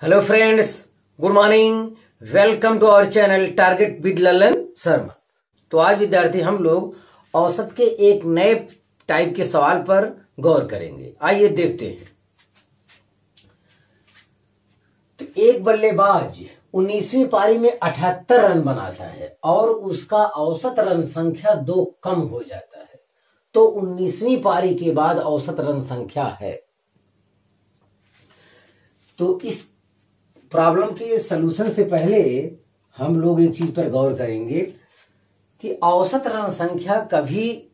Hello friends, good morning. Welcome to our channel Target with Lalan Sharma. तो आज विद्यार्थी हम लोग औसत के एक नए टाइप के सवाल पर गौर करेंगे। आइए देखते हैं। तो एक बल्लेबाज 19वीं पारी में 78 रन बनाता है और उसका औसत रन संख्या 2 कम हो जाता है, तो 19वीं पारी के बाद औसत रन संख्या है। तो इस प्रॉब्लम के सलूशन से पहले हम लोग एक चीज पर गौर करेंगे कि औसत रन संख्या कभी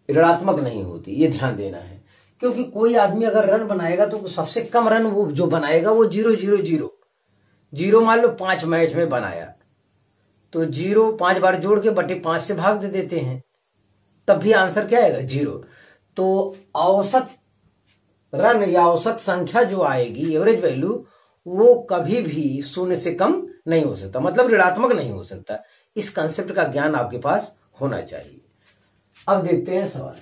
ऋणात्मक नहीं होती, ये ध्यान देना है। क्योंकि कोई आदमी अगर रन बनाएगा तो सबसे कम रन वो जो बनाएगा वो 0-0-0 मान लो 5 मैच में बनाया तो 0 5 बार जोड़ के बटे 5 से भाग दे देते हैं, तब भी आंसर क्या आएगा 0। तो औसत रन या औसत संख्या जो आएगी, एवरेज वैल्यू, वो कभी भी 0 से कम नहीं हो सकता, मतलब ऋणात्मक नहीं हो सकता। इस कंसेप्ट का ज्ञान आपके पास होना चाहिए। अब देखते हैं सवाल।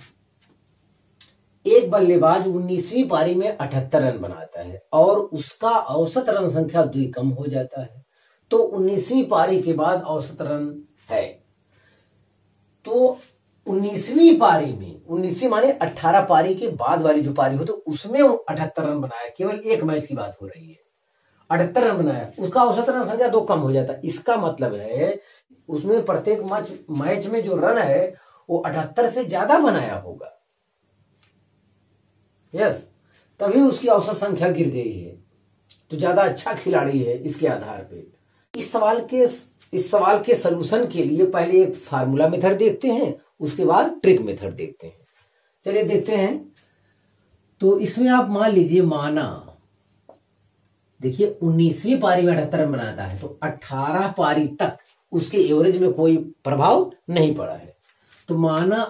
एक बल्लेबाज 19वीं पारी में 78 रन बनाता है और उसका औसत रन संख्या 2 कम हो जाता है, तो 19वीं पारी के बाद औसत रन है। तो 19वीं पारी में, 19वीं माने 18 पारी के बाद वाली जो पारी हो तो उसमें 78 रन बनाया, केवल एक मैच की बात हो रही है। 78 रन बनाया, उसका औसत रन संख्या 2 कम हो जाता है। इसका मतलब है उसमें प्रत्येक मैच में जो रन है वो 78 से ज्यादा बनाया होगा। यस, तभी उसकी औसत संख्या गिर गई है, तो ज्यादा अच्छा खिलाड़ी है इसके आधार पे। इस सवाल के सलूशन के लिए पहले एक फार्मूला मेथड देखते हैं, उसके बाद ट्रिक मेथड देखते हैं। चलिए देखते हैं। तो इसमें आप मान लीजिए, देखिए 19वीं पारी में 78 रन बनाता है तो 18 पारी तक उसके एवरेज में कोई प्रभाव नहीं पड़ा है। तो माना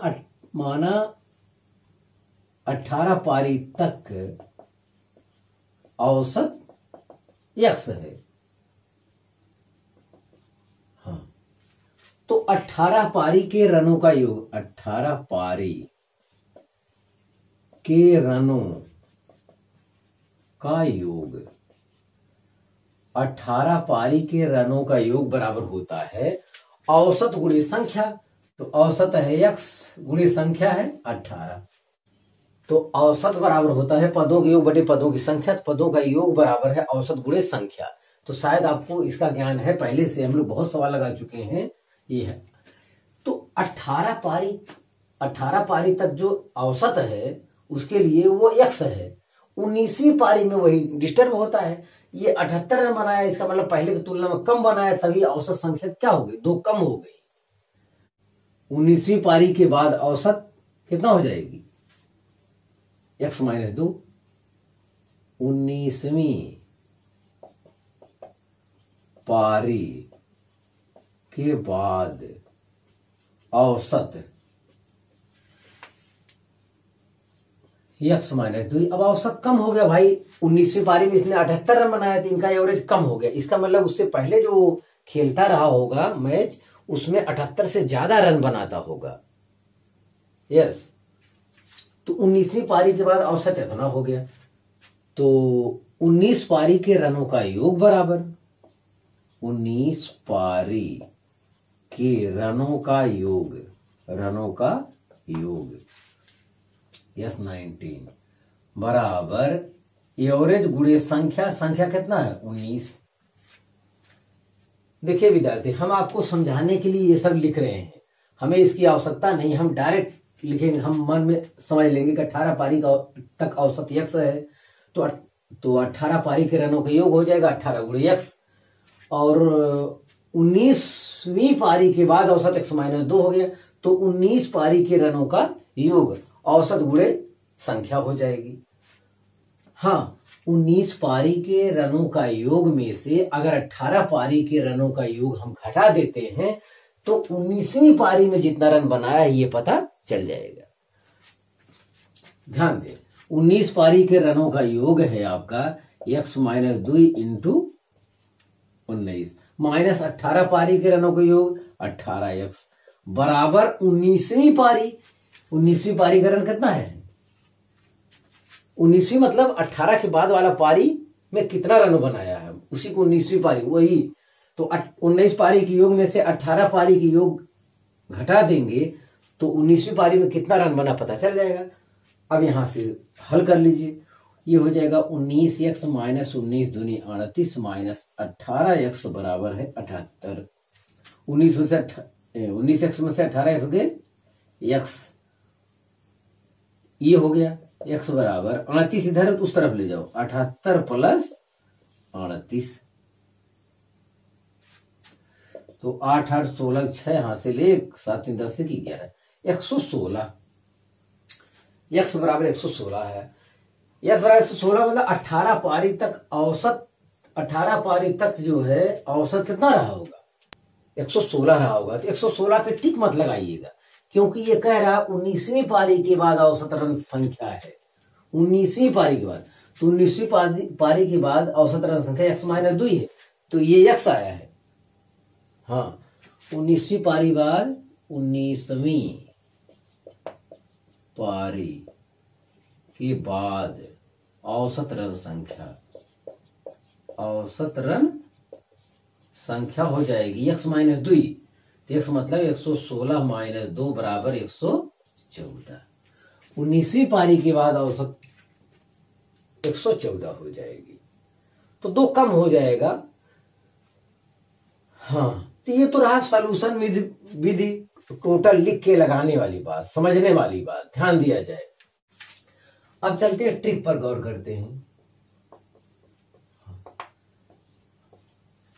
18 पारी तक औसत x है। हाँ, तो 18 पारी के रनों का योग, 18 पारी के रनों का योग, 18 पारी के रनों का योग बराबर होता है औसत गुणे संख्या। तो औसत है x गुणे संख्या है 18। तो औसत बराबर होता है पदों के योग बटे पदों की संख्या। तो पदों का योग बराबर है औसत गुणे संख्या। तो शायद आपको इसका ज्ञान है, पहले से हम लोग बहुत सवाल लगा चुके हैं, ये है। तो 18 पारी तक जो औसत है उसके लिए वो x है। 19वीं पारी में वही डिस्टर्ब होता है। ये 78 रन बनाया, इसका मतलब पहले की तुलना में कम बनाया, तभी औसत संख्या क्या हो गई, 2 कम हो गई। 19वीं पारी के बाद औसत कितना हो जाएगी, x-2। 19वीं पारी के बाद औसत x-2। अब औसत कम हो गया भाई, 19वीं पारी में इसने 78 रन बनाया तो इनका एवरेज कम हो गया। इसका मतलब उससे पहले जो खेलता रहा होगा मैच, उसमें 78 से ज्यादा रन बनाता होगा। यस, तो 19वीं पारी के बाद औसत इतना हो गया। तो 19 पारी के रनों का योग बराबर 19 पारी के रनों का योग, यस 19 बराबर एवरेज गुणे संख्या कितना है 19। देखिए विद्यार्थी, हम आपको समझाने के लिए ये सब लिख रहे हैं, हमें इसकी आवश्यकता नहीं, हम डायरेक्ट लिखेंगे। हम मन में समझ लेंगे कि 18 पारी तक औसत x है, तो 18 पारी के रनों का योग हो जाएगा 18 गुणे x, और 19वीं पारी के बाद औसत x-2 हो गया, तो 19 पारी के रनों का योग औसत गुणे संख्या हो जाएगी। हाँ, 19 पारी के रनों का योग में से अगर 18 पारी के रनों का योग हम घटा देते हैं तो 19वीं पारी में जितना रन बनाया है ये पता चल जाएगा। ध्यान दें, 19 पारी के रनों का योग है आपका x-2 इंटू 19 माइनस 18 पारी के रनों का योग 18x बराबर 19वीं पारी। 19वीं पारी का रन कितना है, 19वीं मतलब 18 के बाद वाला पारी में कितना रन बनाया है, उसी को 19वीं पारी, वही तो 19 पारी के योग में से 18 पारी के योग घटा देंगे तो 19वीं पारी में कितना रन बना पता चल जाएगा। अब यहां से हल कर लीजिए, ये हो जाएगा 19x माइनस 19 दूनी 38 माइनस 18x बराबर है 78। 19x में से 18x गए x, ये हो गया x बराबर 38 इधर उस तरफ ले जाओ, 78 प्लस 38 तो 8 8 16 6 हासिल 1 7 3 10 की 11 116। x बराबर 116 है। x बराबर 116 मतलब 18 पारी तक औसत, 18 पारी तक जो है औसत कितना रहा होगा, 116 रहा होगा। तो 116 पे टिक मत लगाइएगा क्योंकि ये कह रहा 19वीं पारी के बाद औसत रन संख्या है, 19वीं पारी के बाद, तो 19वीं पारी के बाद औसत रन संख्या x माइनस 2 है, तो ये x आया है। हाँ, 19वीं पारी बाद 19वीं पारी के बाद औसत रन संख्या, औसत रन संख्या हो जाएगी x माइनस 2, तो x मतलब 116 माइनस 2 बराबर 114। 19वीं पारी के बाद औसत 114 हो जाएगी, तो 2 कम हो जाएगा। हाँ, तो ये तो रहा सॉल्यूशन विधि, टोटल लिख के लगाने वाली बात, समझने वाली बात, ध्यान दिया जाए। अब चलते हैं ट्रिक पर गौर करते हैं।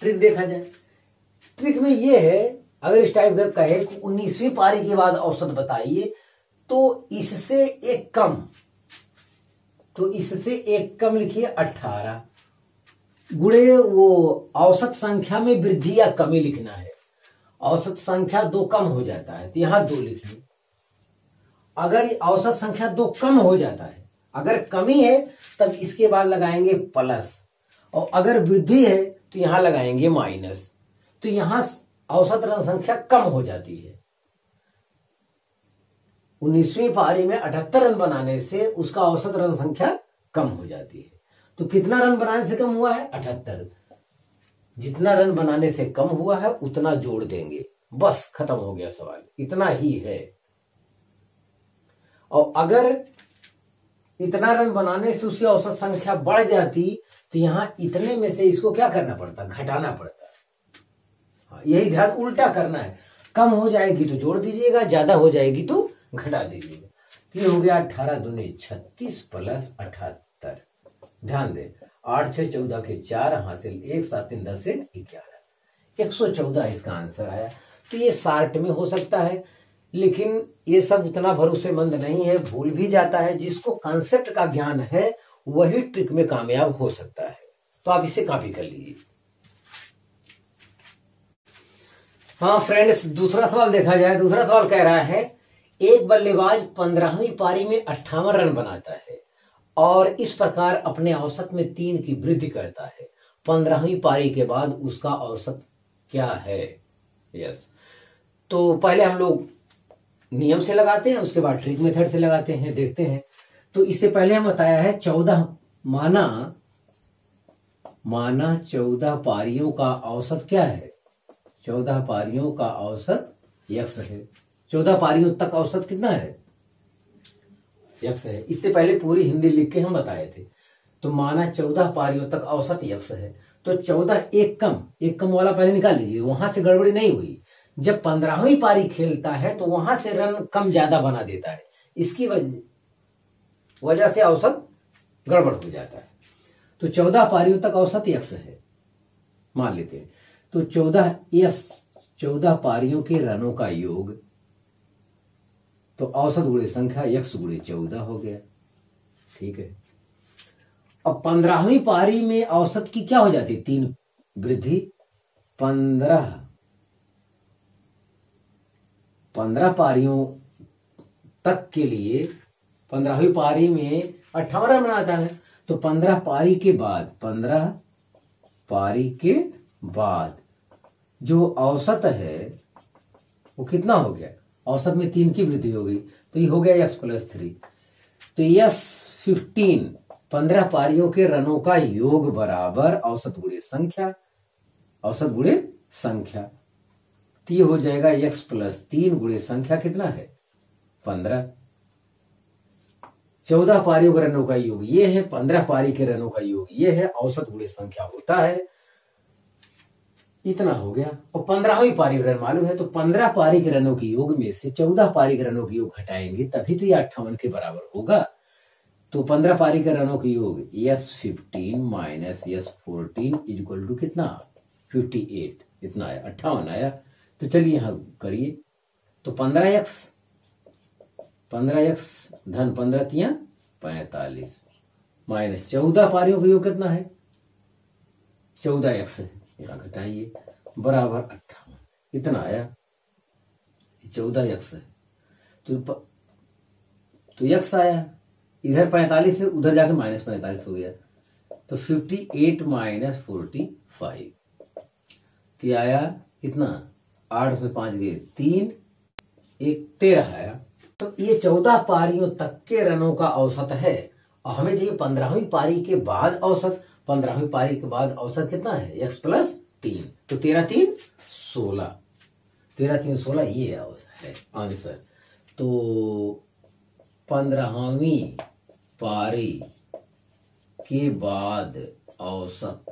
ट्रिक देखा जाए, ट्रिक में ये है, अगर इस टाइप का कहे 19वीं पारी के बाद औसत बताइए तो इससे एक कम, तो इससे एक कम लिखिए 18 गुणे वो औसत संख्या में वृद्धि या कमी लिखना है। औसत संख्या 2 कम हो जाता है तो यहां 2 लिखिए। अगर औसत संख्या 2 कम हो जाता है, अगर कमी है तब इसके बाद लगाएंगे प्लस, और अगर वृद्धि है तो यहां लगाएंगे माइनस। तो यहां औसत रन संख्या कम हो जाती है। 19वीं पारी में 78 रन बनाने से उसका औसत रन संख्या कम हो जाती है। तो कितना रन बनाने से कम हुआ है, 78। जितना रन बनाने से कम हुआ है उतना जोड़ देंगे, बस खत्म हो गया सवाल, इतना ही है। और अगर इतना रन बनाने से उसकी औसत संख्या बढ़ जाती तो यहां इतने में से इसको क्या करना पड़ता, घटाना पड़ता। हाँ, यही ध्यान उल्टा करना है, कम हो जाएगी तो जोड़ दीजिएगा, ज्यादा हो जाएगी तो घटा दीजिएगा। तो ये हो गया 18 दूनी 36 प्लस 78। ध्यान दें, 8 6 14 के 4 हासिल 1 7 3 10 से 11 114 इसका आंसर आया। तो ये शार्ट में हो सकता है, लेकिन ये सब उतना भरोसेमंद नहीं है, भूल भी जाता है। जिसको कॉन्सेप्ट का ज्ञान है वही ट्रिक में कामयाब हो सकता है। तो आप इसे कॉपी कर लीजिए। हाँ फ्रेंड्स, दूसरा सवाल देखा जाए। दूसरा सवाल कह रहा है एक बल्लेबाज 15वीं पारी में 58 रन बनाता है और इस प्रकार अपने औसत में 3 की वृद्धि करता है। 15वीं पारी के बाद उसका औसत क्या है? यस, तो पहले हम लोग नियम से लगाते हैं, उसके बाद ट्रिक मेथड से लगाते हैं, देखते हैं। तो इससे पहले हम बताया है 14 माना 14 पारियों का औसत क्या है? 14 पारियों का औसत x है। 14 पारियों तक औसत कितना है? x है। इससे पहले पूरी हिंदी लिख के हम बताए थे। तो माना 14 पारियों तक औसत x है, तो 14 एक कम वाला पहले निकाल लीजिए, वहां से गड़बड़ी नहीं हुई। जब 15वीं पारी खेलता है तो वहां से रन कम ज्यादा बना देता है, इसकी वजह से औसत गड़बड़ हो जाता है। तो 14 पारियों तक औसत x है मान लेते हैं। तो 14 पारियों के रनों का योग, तो औसत गुणे संख्या x गुणे 14 हो गया। ठीक है। अब 15वीं पारी में औसत की क्या हो जाती है? 3 वृद्धि। 15 पारियों तक के लिए 15वीं पारी में 58 रन बनाता है, तो 15 पारी के बाद जो औसत है वो कितना हो गया? औसत में 3 की वृद्धि हो गई, तो ये हो गया x + 3। तो यस 15 15 पारियों के रनों का योग बराबर औसत गुणे संख्या, औसत गुणे संख्या। तो ये हो जाएगा x प्लस 3 गुणे संख्या कितना है 15। 14 पारियों के रनों का योग ये है, 15 पारी के रनों का योग ये है, औसत गुणे संख्या होता है इतना हो गया। और 15वीं पारी रन मालूम है, तो 15 पारी के रनों के योग में से 14 पारी के रनों के योग घटाएंगे तभी तो ये 58 के बराबर होगा। तो 15 पारी के रनों के योग S15 minus S14 equal to कितना 58, इतना आया 58 आया। तो चलिए यहां करिए, तो 15x धन 15 तिया 45 माइनस 14 पारियों का योग कितना है 14x है, यहाँ घटाइए बराबर 58, इतना आया 14x है। तो x आया, इधर 45 से उधर जाके माइनस 45 हो गया, तो 58 माइनस 45, तो ये आया कितना 8 से 5 गए 3, 1 13 आया। तो ये 14 पारियों तक के रनों का औसत है और हमें चाहिए 15वीं पारी के बाद औसत। 15वीं पारी के बाद औसत कितना है x प्लस 3, तो 13 3 16, 13 3 16 ये है आंसर। तो 15वीं पारी के बाद औसत,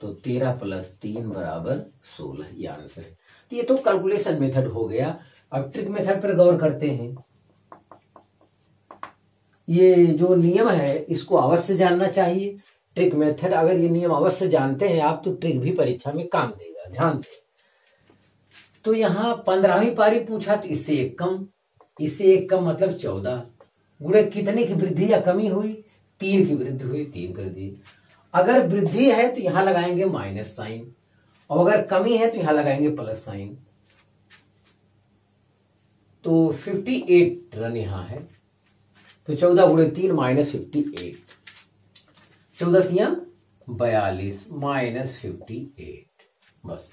तो 13 प्लस 3 बराबर 16, ये आंसर है। तो ये तो कैलकुलेशन मेथड हो गया। अब ट्रिक मेथड पर गौर करते हैं। ये जो नियम है इसको अवश्य जानना चाहिए। ट्रिक मेथड, अगर ये नियम अवश्य जानते हैं आप तो ट्रिक भी परीक्षा में काम देगा, ध्यान दें। तो यहाँ 15वीं पारी पूछा तो इससे एक कम, इससे एक कम मतलब 14 गुणे कितने की वृद्धि या कमी हुई 3 की वृद्धि हुई, 3 कर दी। अगर वृद्धि है तो यहां लगाएंगे माइनस साइन और अगर कमी है तो यहां लगाएंगे प्लस साइन। तो 58 रन यहां है, तो 14 गुणे 3 माइनस 58, 14 तिया 42 माइनस 58। बस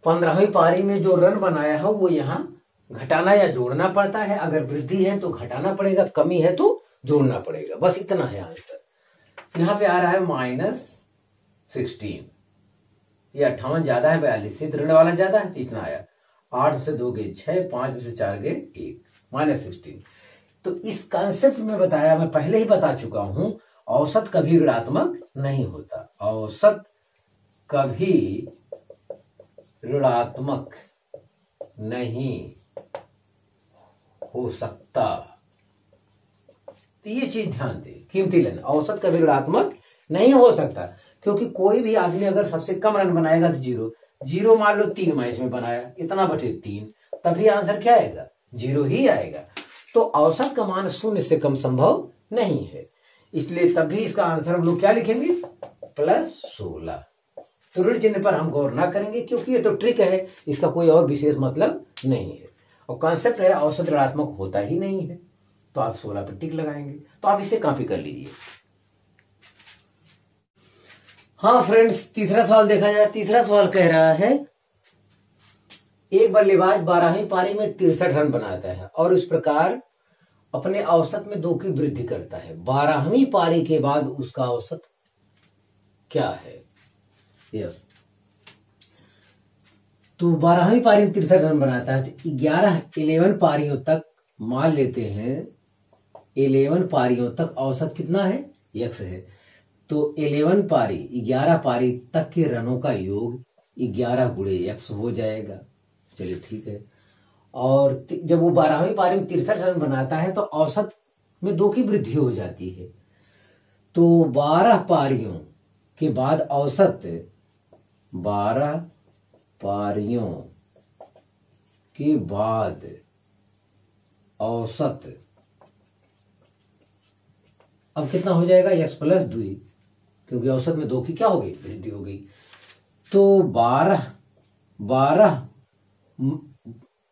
15वीं पारी में जो रन बनाया है वो यहां घटाना या जोड़ना पड़ता है। अगर वृद्धि है तो घटाना पड़ेगा, कमी है तो जोड़ना पड़ेगा, बस इतना है आंसर। यहां पे आ रहा है माइनस 16, ये 58 ज्यादा है 42 से, ऋण वाला ज्यादा है तो इतना आया। 8 से 2 गए 6, 5 से 4 गए 1, माइनस 16। तो इस कॉन्सेप्ट में बताया, मैं पहले ही बता चुका हूं, औसत कभी ऋणात्मक नहीं होता, औसत कभी ऋणात्मक नहीं हो सकता। तो ये चीज ध्यान दे, कीमती लेना, औसत कभी ऋणात्मक नहीं हो सकता, क्योंकि कोई भी आदमी अगर सबसे कम रन बनाएगा तो 0 मान लो 3 मैच में बनाया, इतना बटे 3, तभी आंसर क्या आएगा 0 ही आएगा। तो औसत का मान 0 से कम संभव नहीं है, इसलिए तभी इसका आंसर हम लोग क्या लिखेंगे प्लस 16। तो ऋण चिन्ह पर हम गौर ना करेंगे क्योंकि ये तो ट्रिक है, इसका कोई और विशेष मतलब नहीं है और कॉन्सेप्ट है औसत ऋणात्मक होता ही नहीं है। तो आप 16 पर टिक लगाएंगे। तो आप इसे कॉपी कर लीजिए। हाँ फ्रेंड्स, तीसरा सवाल देखा जाए। तीसरा सवाल कह रहा है एक बल्लेबाज 12वीं पारी में 63 रन बनाता है और इस प्रकार अपने औसत में 2 की वृद्धि करता है। 12वीं पारी के बाद उसका औसत क्या है? यस, तो 12वीं पारी में 63 रन बनाता है तो 11 पारियों तक मान लेते हैं, 11 पारियों तक औसत कितना है x है। तो 11 पारी तक के रनों का योग 11 गुणे x हो जाएगा। चलिए ठीक है। और जब वो 12वीं पारी में 63 रन बनाता है तो औसत में 2 की वृद्धि हो जाती है। तो 12 पारियों के बाद औसत, 12 पारियों के बाद औसत अब कितना हो जाएगा x प्लस 2, क्योंकि औसत में 2 की क्या हो गई वृद्धि हो गई। तो 12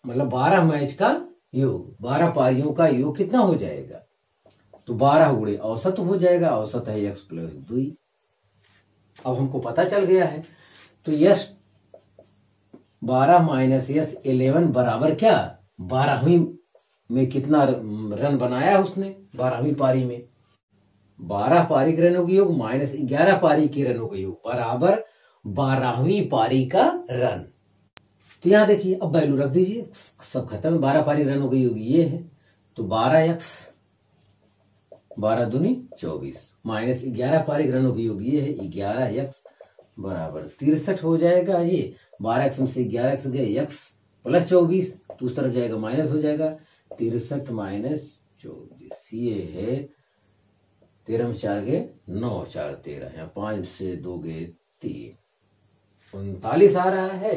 मतलब 12 मैच का योग, 12 पारियों का योग कितना हो जाएगा, तो 12 गुणे औसत हो जाएगा। औसत है x प्लस 2। अब हमको पता चल गया है। तो यस 12 माइनस यस 11 बराबर क्या 12वीं में कितना रन बनाया उसने 12वीं पारी में, 12 पारी के रनों का योग माइनस 11 पारी के रनों का योग बराबर 12वीं पारी का रन। तो यहां देखिए, अब वैल्यू रख दीजिए, सब खत्म। 12 पारी रनों का योग ये है, तो 12x 12 दूनी 24 माइनस 11 पारी रनों का योग ये है 11x बराबर 63 हो जाएगा। ये 12x में से 11x गए, x प्लस 24, तो उस तरफ जाएगा माइनस हो जाएगा 63 माइनस 24, ये है 13 में 4 गए 9, 4 13, यहाँ 5 से 2 गए 3, 39 आ रहा है।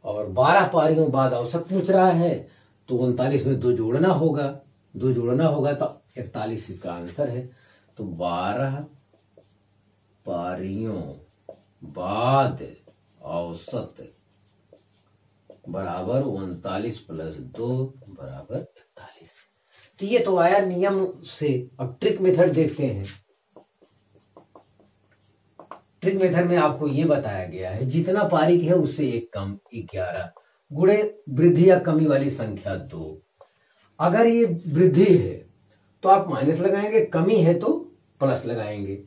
और 12 पारियों बाद औसत पूछ रहा है, तो 39 में 2 जोड़ना होगा, 2 जोड़ना होगा तो 41 इसका आंसर है। तो 12 पारियों बाद औसत बराबर 39 प्लस 2 बराबर 41। तो ये तो आया नियम से। अब ट्रिक मेथड देखते हैं। ट्रिक मेथड में आपको ये बताया गया है, जितना पारी है उससे एक कम 11 गुणे वृद्धि या कमी वाली संख्या 2। अगर ये वृद्धि है तो आप माइनस लगाएंगे, कमी है तो प्लस लगाएंगे।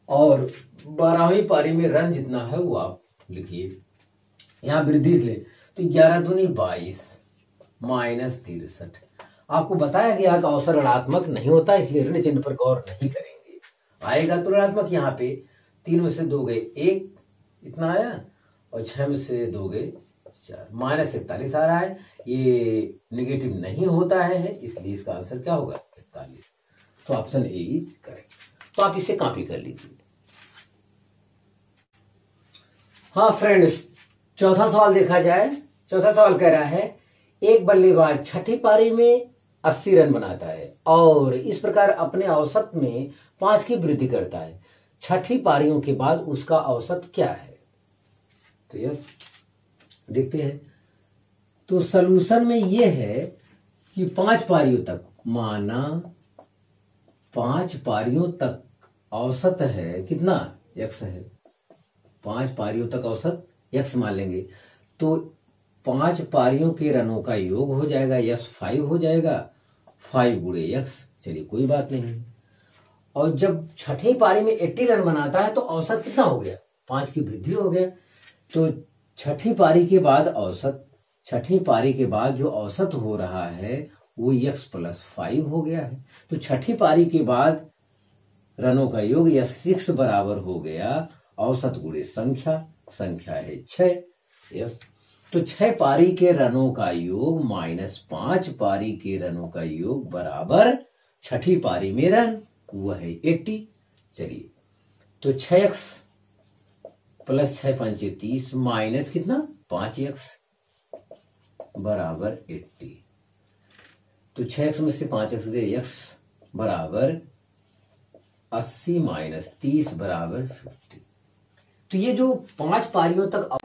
और 12वीं पारी में रन जितना है वो आप लिखिए। यहां वृद्धि ले तो 11 दूनी 22 माइनस 63। आपको बताया गया कि औसत ऋणात्मक नहीं होता, इसलिए ऋण चिन्ह पर गौर नहीं करेंगे। आएगा तो ऋणात्मक। यहाँ पे 3 में से 2 गए 1, इतना आया, और 6 में से 2 गए 4, माइनस 41 आ रहा है। ये नेगेटिव नहीं होता है, इसलिए इसका आंसर क्या होगा 41। तो ऑप्शन ए इज करेक्ट। तो आप इसे कॉपी कर लीजिए। हाँ फ्रेंड्स, चौथा सवाल देखा जाए। चौथा सवाल कह रहा है, एक बल्लेबाज छठी पारी में 80 रन बनाता है और इस प्रकार अपने औसत में 5 की वृद्धि करता है। छठी पारियों के बाद उसका औसत क्या है? तो यस देखते हैं। तो सलूशन में यह है कि 5 पारियों तक, माना 5 पारियों तक औसत है कितना, x है। 5 पारियों तक औसत x मान लेंगे, तो 5 पारियों के रनों का योग हो जाएगा, यस 5 हो जाएगा, 5 गुणे x। चलिए कोई बात नहीं। और जब छठी पारी में 80 रन बनाता है तो औसत कितना हो गया, 5 की वृद्धि हो गया। तो छठी पारी के बाद औसत, छठी पारी के बाद जो औसत हो रहा है वो x प्लस 5 हो गया है। तो छठी पारी के बाद रनों का योग या 6 बराबर हो गया औसत गुणे संख्या, संख्या है 6। यस, तो 6 पारी के रनों का योग माइनस 5 पारी के रनों का योग बराबर छठी पारी में रन, वह है 80। चलिए, तो 6x प्लस 6 पंचे 30 माइनस कितना 5x बराबर 80। तो 6x में से 5x गए, x बराबर 80 माइनस 30 बराबर 50। तो ये जो 5 पारियों तक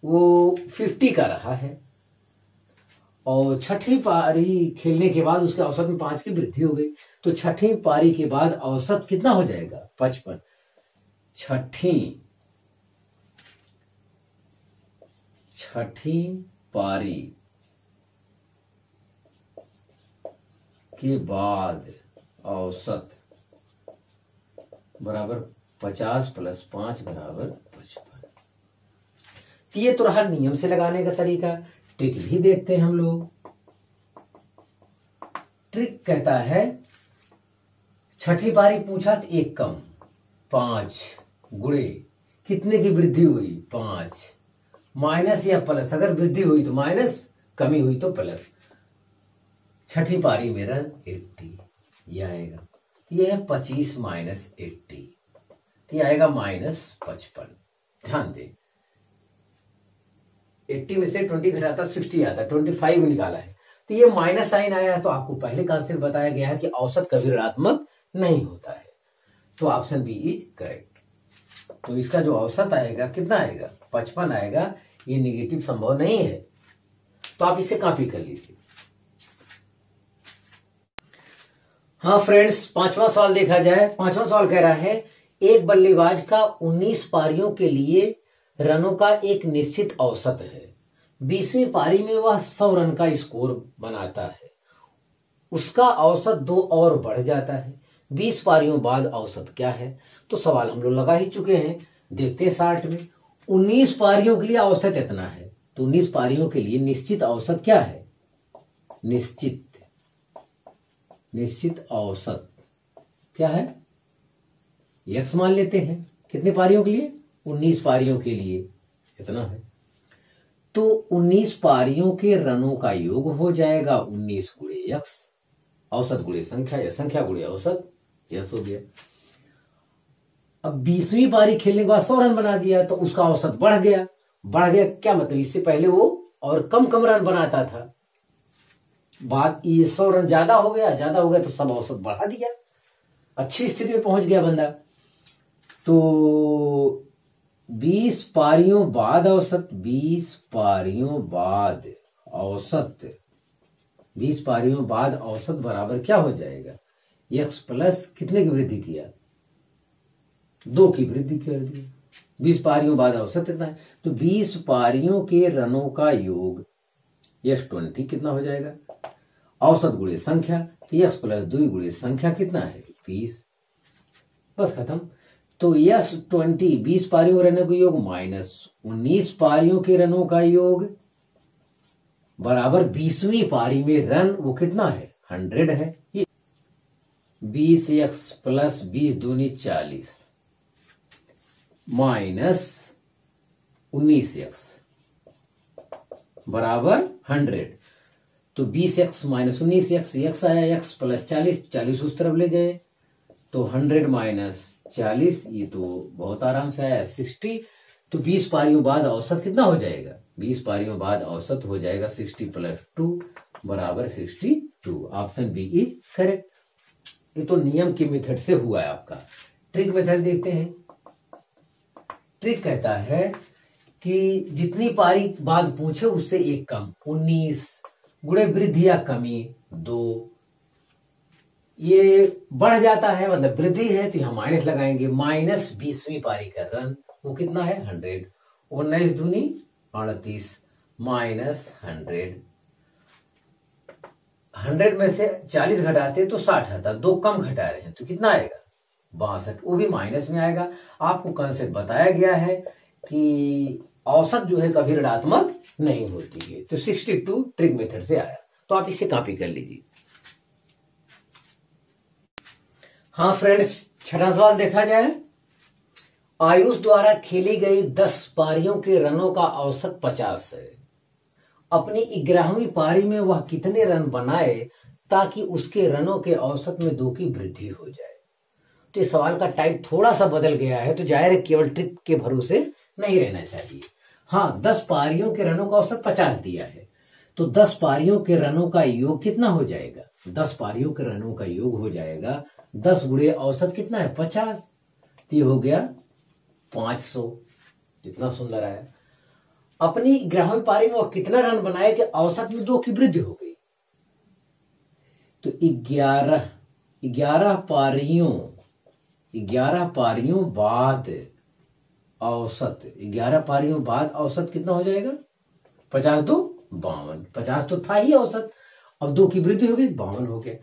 वो 50 का रहा है और छठी पारी खेलने के बाद उसके औसत में 5 की वृद्धि हो गई। तो छठी पारी के बाद औसत कितना हो जाएगा 55। छठी पारी के बाद औसत बराबर 50 प्लस 5 बराबर 55। ये तो रहा नियम से लगाने का तरीका। ट्रिक भी देखते हैं हम लोग। ट्रिक कहता है, छठी पारी पूछा तो 1 कम, 5 गुणे कितने की वृद्धि हुई 5, माइनस या प्लस, अगर वृद्धि हुई तो माइनस, कमी हुई तो प्लस। छठी पारी में रन 80, यह आएगा। यह है 25 माइनस 80, तो यह आएगा माइनस 55। ध्यान दें, 80 में से 20 घटाता 60 आता, 25 निकाला है, तो ये माइनस साइन आया है। तो आपको पहले कॉन्सेप्ट बताया गया है कि औसत कभी ऋणात्मक नहीं होता है। तो ऑप्शन बी इज करेक्ट। तो इसका जो औसत आएगा कितना आएगा 55 आएगा, ये निगेटिव संभव नहीं है। तो आप इसे कॉपी कर लीजिए। हाँ फ्रेंड्स, 5वां सवाल देखा जाए। 5वां सवाल कह रहा है, एक बल्लेबाज का 19 पारियों के लिए रनों का एक निश्चित औसत है 20वीं पारी में वह 100 रन का स्कोर बनाता है, उसका औसत 2 और बढ़ जाता है। 20 पारियों बाद औसत क्या है? तो सवाल हम लोग लगा ही चुके हैं, देखते हैं 60 में। 19 पारियों के लिए औसत इतना है, तो 19 पारियों के लिए निश्चित औसत क्या है? निश्चित औसत क्या है? x मान लेते हैं। कितने पारियों के लिए? 19 पारियों के लिए इतना है। तो 19 पारियों के रनों का योग हो जाएगा 19 गुणे x, औसत गुणे संख्या या संख्या गुणे औसत, यस हो गया। अब 20वीं पारी खेलने के बाद 100 रन बना दिया, तो उसका औसत बढ़ गया। क्या मतलब? इससे पहले वो और कम रन बनाता था, बात ये 100 रन ज्यादा हो गया तो सब औसत बढ़ा दिया, अच्छी स्थिति में पहुंच गया बंदा। तो 20 पारियों बाद औसत 20 पारियों बाद औसत बराबर क्या हो जाएगा? x प्लस कितने की वृद्धि किया? 2 की वृद्धि कर दी। 20 पारियों बाद औसत इतना है, तो 20 पारियों के रनों का योग x20 कितना हो जाएगा? औसत गुणे संख्या, तो x प्लस 2 गुणे संख्या कितना है? 20। बस खत्म। तो x20 20 पारियों के रनों का योग माइनस 19 पारियों के रनों का योग बराबर 20वीं पारी में रन वो कितना है? 100 है। ये 20x प्लस 20 दूनी 40 माइनस 19x बराबर 100। तो 20x माइनस 19x, x आया x प्लस 40 उस तरफ ले जाए, तो 100 माइनस 40, ये तो बहुत आराम से आया 60। तो 20 पारियों बाद औसत कितना हो जाएगा? 20 पारियों बाद औसत हो जाएगा 60 प्लस 2 बराबर 62। Option B is correct. ये तो नियम के मेथड से हुआ है आपका। ट्रिक मेथड देखते हैं। ट्रिक कहता है कि जितनी पारी बाद पूछे उससे एक कम, 19 गुणे वृद्धि या कमी 2, ये बढ़ जाता है मतलब वृद्धि है, तो यहां माइनस लगाएंगे। माइनस 20वीं पारी का रन वो कितना है? 100। 19 दूनी 38 माइनस 100 में से 40 घटाते तो 60 आता, 2 कम घटा रहे हैं तो कितना आएगा? 62, वो भी माइनस में आएगा। आपको कंसेप्ट बताया गया है कि औसत जो है कभी ऋणात्मक नहीं होती है। तो 62 ट्रिक मेथड से आया, तो आप इसे कॉपी कर लीजिए। हाँ फ्रेंड्स, छठा सवाल देखा जाए। आयुष द्वारा खेली गई 10 पारियों के रनों का औसत 50 है। अपनी 11वीं पारी में वह कितने रन बनाए ताकि उसके रनों के औसत में 2 की वृद्धि हो जाए? तो इस सवाल का टाइप थोड़ा सा बदल गया है, तो जाहिर है केवल ट्रिक के भरोसे नहीं रहना चाहिए। हाँ, 10 पारियों के रनों का औसत 50 दिया है, तो 10 पारियों के रनों का योग कितना हो जाएगा? 10 पारियों के रनों का योग हो जाएगा 10 गुणे औसत कितना है? 50, तो ये हो गया 500। कितना सुंदर आया। अपनी 11वीं पारी में वो कितना रन बनाए कि औसत में 2 की वृद्धि हो गई? तो 11 पारियों बाद औसत, 11 पारियों बाद औसत कितना हो जाएगा? 50 2 52, 50 तो था ही औसत, अब 2 की वृद्धि हो गई 52 हो गया।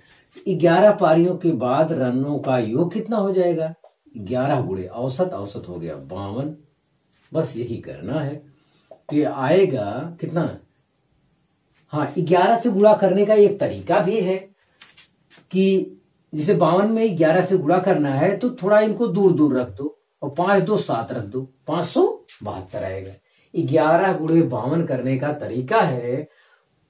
11 पारियों के बाद रनों का योग कितना हो जाएगा? 11 गुणे औसत, औसत हो गया 52। बस यही करना है, तो ये आएगा कितना? हाँ, 11 से गुणा करने का एक तरीका भी है कि जिसे 52 में 11 से गुणा करना है तो थोड़ा इनको दूर दूर रख दो और 5 2 7 रख दो, 572 आएगा। 11 गुणे 52 करने का तरीका है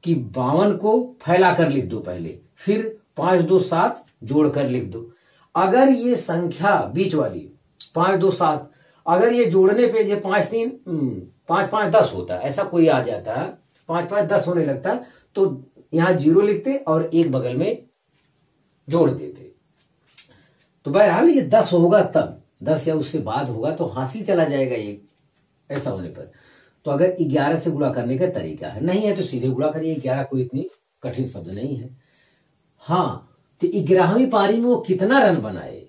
कि 52 को फैला कर लिख दो पहले, फिर 5 2 7 जोड़ कर लिख दो। अगर ये संख्या बीच वाली 5 2 7, अगर ये जोड़ने पे ये 5 3 5 5 10 होता, ऐसा कोई आ जाता, 5 5 10 होने लगता, तो यहां 0 लिखते और एक बगल में जोड़ देते। तो बहरहाल ये 10 होगा तब, 10 या उससे बाद होगा तो हासिल चला जाएगा एक, ऐसा होने पर। तो अगर 11 से गुणा करने का तरीका है, नहीं है तो सीधे गुणा करिए, 11 कोई इतनी कठिन शब्द नहीं है। हाँ, तो 11वीं पारी में वो कितना रन बनाए?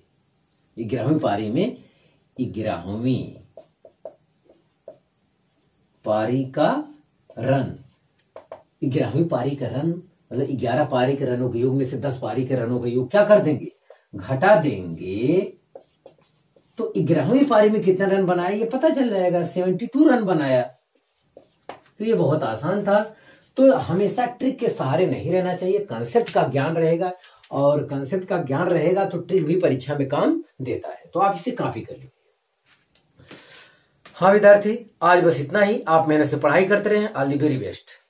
11वीं पारी में 11वीं पारी का रन, 11वीं पारी का रन मतलब 11 पारी के रनों के योग में से 10 पारी के रनों का योग क्या कर देंगे, घटा देंगे, तो 11वीं पारी में कितना रन बनाया ये पता चल जाएगा, 72 रन बनाया। तो ये बहुत आसान था। तो हमेशा ट्रिक के सहारे नहीं रहना चाहिए, कंसेप्ट का ज्ञान रहेगा, और कंसेप्ट का ज्ञान रहेगा तो ट्रिक भी परीक्षा में काम देता है। तो आप इसे कॉपी कर लीजिए। हाँ विद्यार्थी, आज बस इतना ही। आप मेहनत से पढ़ाई करते रहें। All the very best.